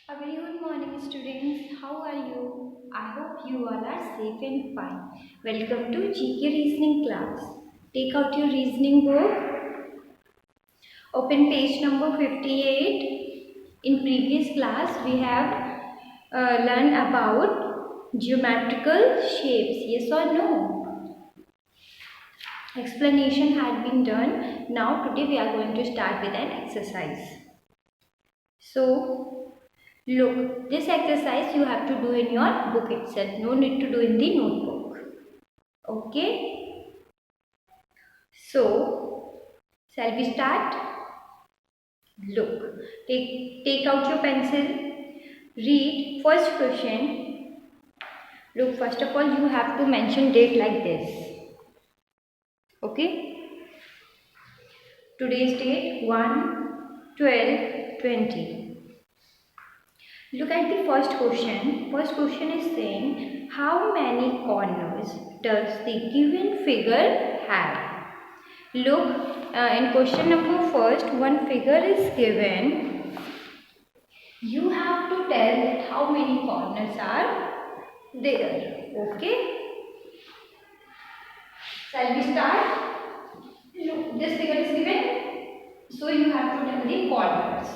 A very good morning, students. How are you? I hope you all are safe and fine. Welcome to GK Reasoning class. Take out your reasoning book. Open page number 58. In previous class, we have learned about geometrical shapes. Yes or no? Explanation had been done. Now today we are going to start with an exercise. So look, this exercise you have to do in your book itself. No need to do in the notebook. Okay. So, shall we start? Look, take out your pencil. Read first question. Look, first of all, you have to mention date like this. Okay. Today's date 1/12/20. Look at the first question. First question is saying how many corners does the given figure have? Look, in question number first, one figure is given. You have to tell that how many corners are there. Okay? Shall we start? Look, this figure is given. So you have to tell the corners.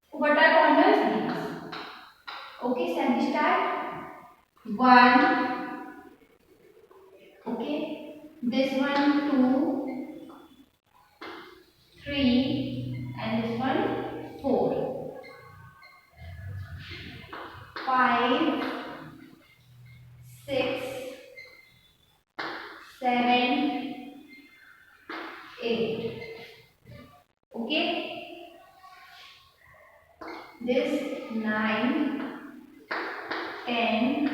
What are corners? These. Okay, shall we start? 1. Okay. This one 2, 3, and this one 4. 5, 6, 7, 8. Okay. This 9, 10,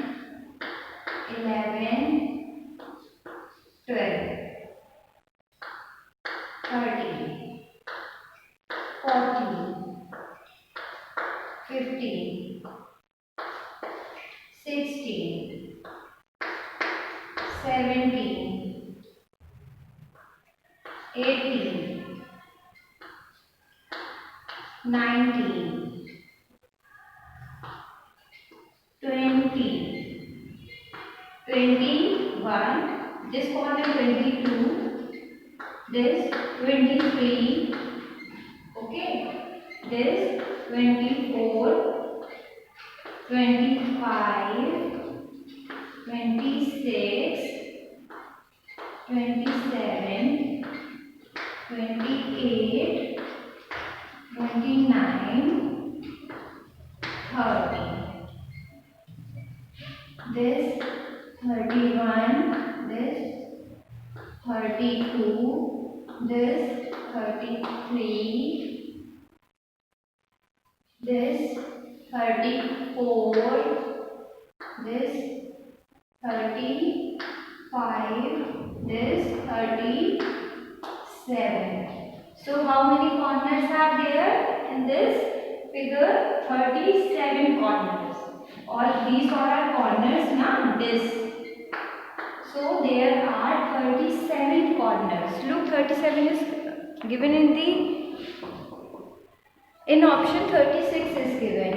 11, 12, 13, 14, 15, 16, 17, 18, 19, 20, 21, this corner 22, this 23, okay, this 24, 25, 26, 27, 28, 29, 30. This 31, this 32, this 33, this 34, this 35, this 37. So how many corners are there in this figure? 37 corners. All these are corners now. This. So there are 37 corners. Look, 37 is given in option 36 is given.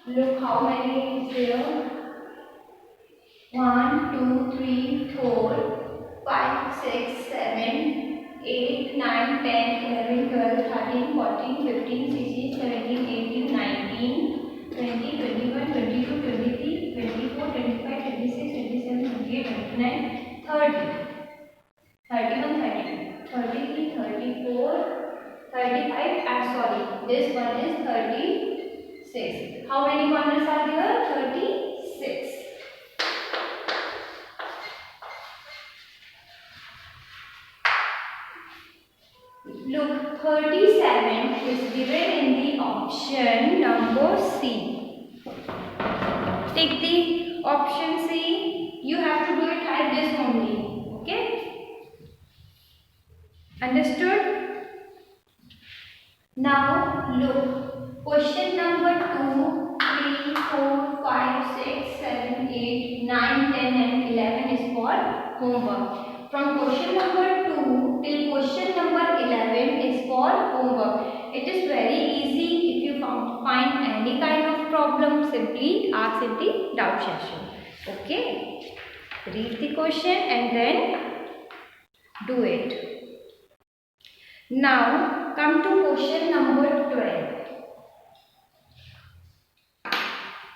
Look how many is there. 1, 2, 3, 4, 5, 6, 7, 8, 9, 10, 11, 12, 13, 14, 15, 16, 17, 18, 19, 20, 21, 22, 23, 24, 25, 26, 27, 28, 29, 30. 31, 32, 33, 34, 35, and sorry, this one is 36. How many corners are there? 36. Look, 37 is given in the option number C. Take the option C. You have to do it like this only. Okay? Understood? Now, look. Question number 2, 3, 4, 5, 6, 7, 8, 9, 10 and 11 is for homework. From question number 2 till question number 11 is for homework. It is very easy. If you find any kind of problem, simply ask in the doubt session. Okay. Read the question and then do it. Now come to question number 12.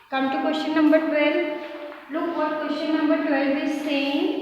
Come to question number 12. Look what question number 12 is saying.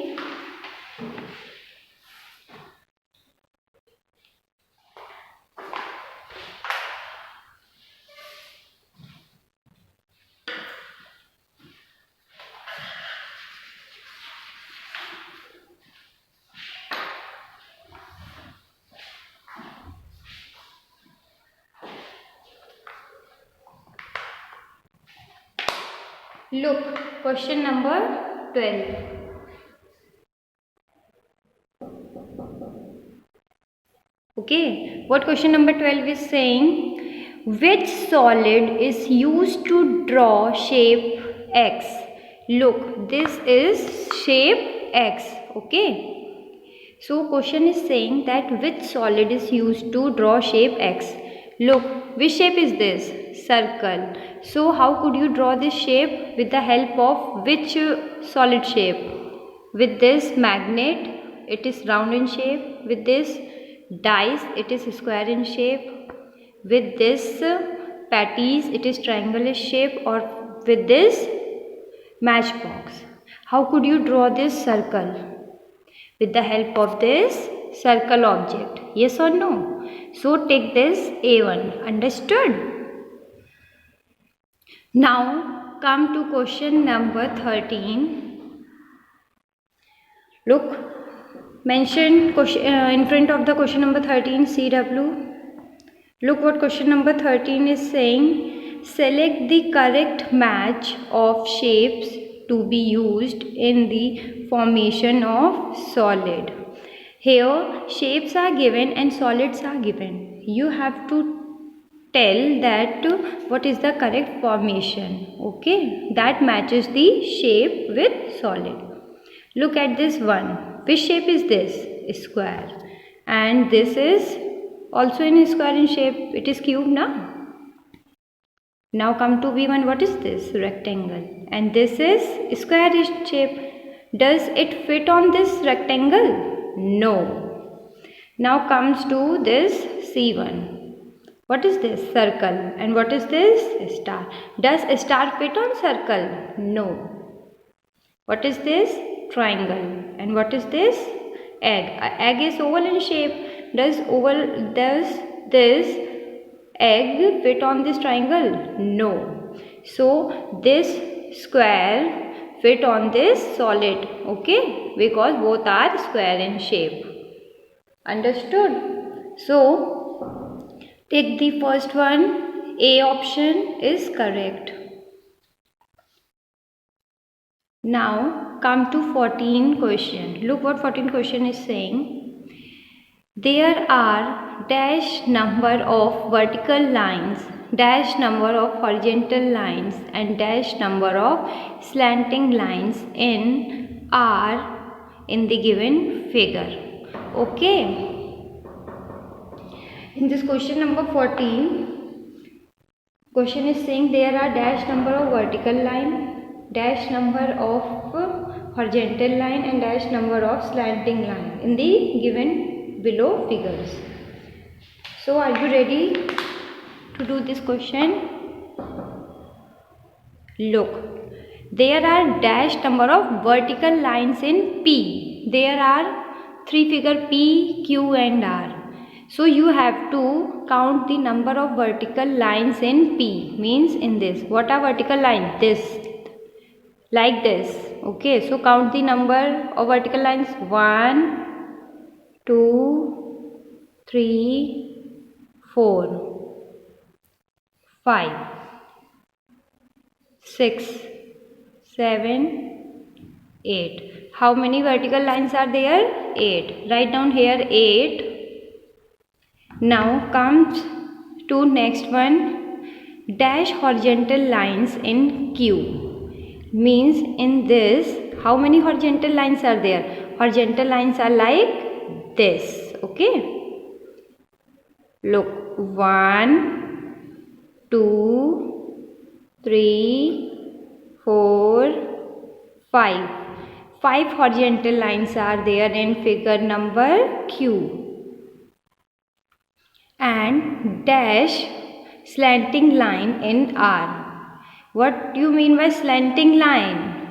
Look, question number 12. Okay, what question number 12 is saying? Which solid is used to draw shape X? Look, this is shape X. Okay. So question is saying that which solid is used to draw shape X? Look, which shape is this? Circle. So how could you draw this shape? With the help of which solid shape? With this magnet, it is round in shape. With this dice, it is square in shape. With this patties, it is triangular shape. Or with this matchbox. How could you draw this circle? With the help of this circle object. Yes or no? So take this A1. Understood? Now come to question number 13. Look, mention in front of the question number 13 CW. Look what question number 13 is saying. Select the correct match of shapes to be used in the formation of solid. Here shapes are given and solids are given. You have to tell that what is the correct formation. Okay, that matches the shape with solid. Look at this one. Which shape is this? Square. And this is also in square in shape. It is cube now. Now come to B1. What is this? Rectangle. And this is square in shape. Does it fit on this rectangle? No. Now comes to this C1. What is this? Circle. And what is this? Star. Does a star fit on circle? No. What is this? Triangle. And what is this? Egg. Egg is oval in shape. Does this egg fit on this triangle? No. So this square fit on this solid. Okay, because both are square in shape. Understood? So take the first one. A option is correct. Now come to 14 question. Look what 14 question is saying. There are dash number of vertical lines, dash number of horizontal lines and dash number of slanting lines in R in the given figure. Okay. In this question number 14, question is saying there are dash number of vertical line, dash number of horizontal line and dash number of slanting line in the given below figures. So are you ready to do this question? Look, there are dash number of vertical lines in P. There are three figure P, Q and R. So you have to count the number of vertical lines in P. Means in this. What are vertical lines? This. Like this. Okay. So count the number of vertical lines. 1, 2, 3, 4, 5, 6, 7, 8. How many vertical lines are there? 8. Write down here 8. Now comes to next one. Dash horizontal lines in Q. Means in this, how many horizontal lines are there? Horizontal lines are like this. Okay. Look, 1, 2, 3, 4, 5. 5 horizontal lines are there in figure number Q. And dash slanting line in R. What do you mean by slanting line?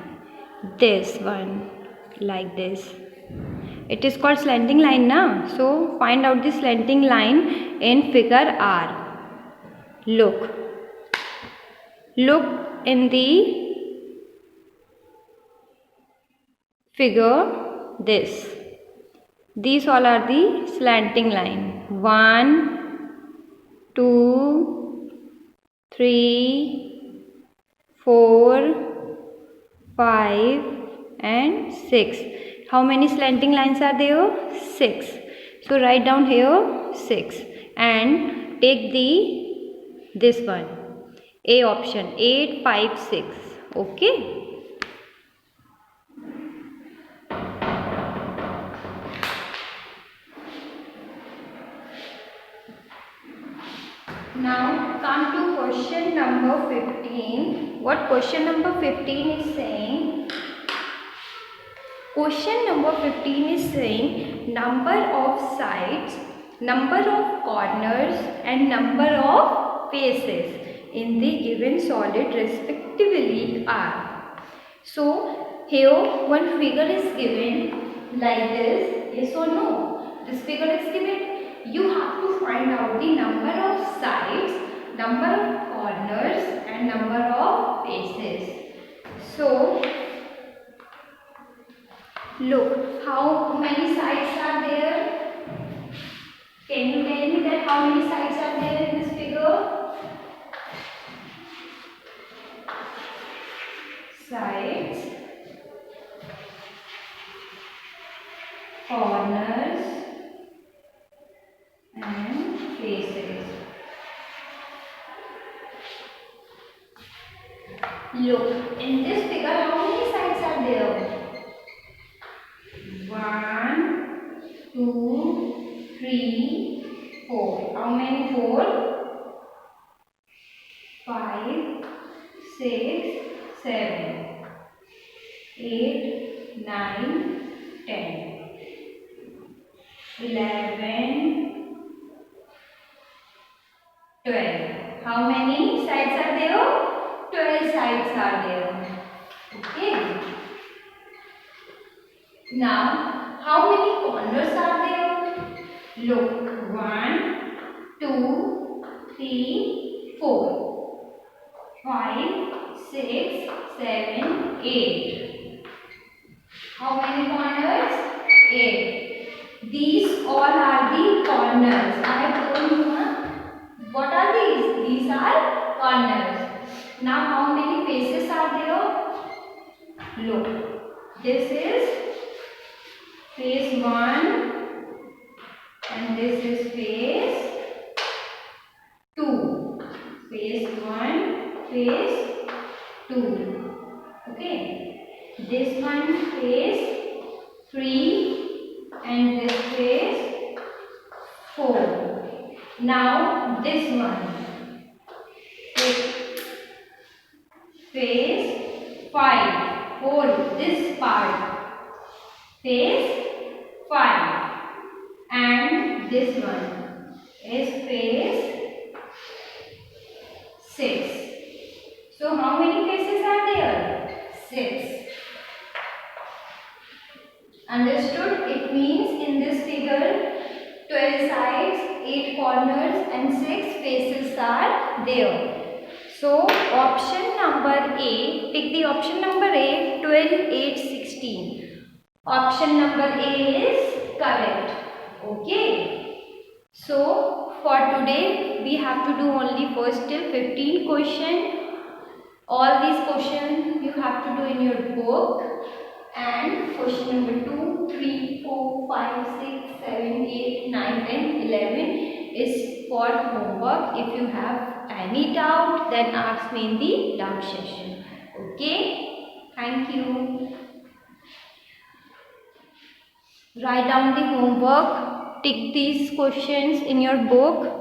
This one, like this. It is called slanting line, na? So find out the slanting line in figure R. Look in the figure this. These all are the slanting line. 1, 2, 3, 4, 5 and 6. How many slanting lines are there? 6. So write down here 6 and take this one, A option, 8, 5, 6. Okay. Now come to question number 15. What question number 15 is saying? Question number 15 is saying number of sides, number of corners and number of faces in the given solid respectively are. So here one figure is given like this, yes or no? This figure is given. You have to find out the number of sides, number of corners and number of faces. So look, how many sides are there? Can you tell me that how many sides are there in this figure? Sides, corners and faces. Look, in this figure how many sides are there? 1, 2, 3, 4. How many 4? 5, 6, 7, 8, 9, 10, 11, 12. How many sides are there? 12 sides are there. Okay. Now, how many corners are there? Look, 1, 2, 3, 4, 5, 6, 7, 8. How many corners? 8. These all are the corners. I have told you, what are these? These are corners. Now, how many faces are there? Look, this is face 1 and this is face 2. Face 1, face 2. Okay. This one face 3 and this face 4. Now this one face 5. Hold this part. Face 5 and this one is face 6. So how many faces are there? 6. Understood? It means in this figure 12 sides, 8 corners and 6 faces are there. So option number A, pick the option number A, 12, 8, 16. Option number A is correct. Okay. So for today we have to do only first till 15 question. All these questions you have to do in your book. And question number 2, 3, 4, 5, 6, 7, 8, 9, 10, 11 is for homework. If you have any doubt, then ask me in the doubt session. Okay. Thank you. Write down the homework. Tick these questions in your book.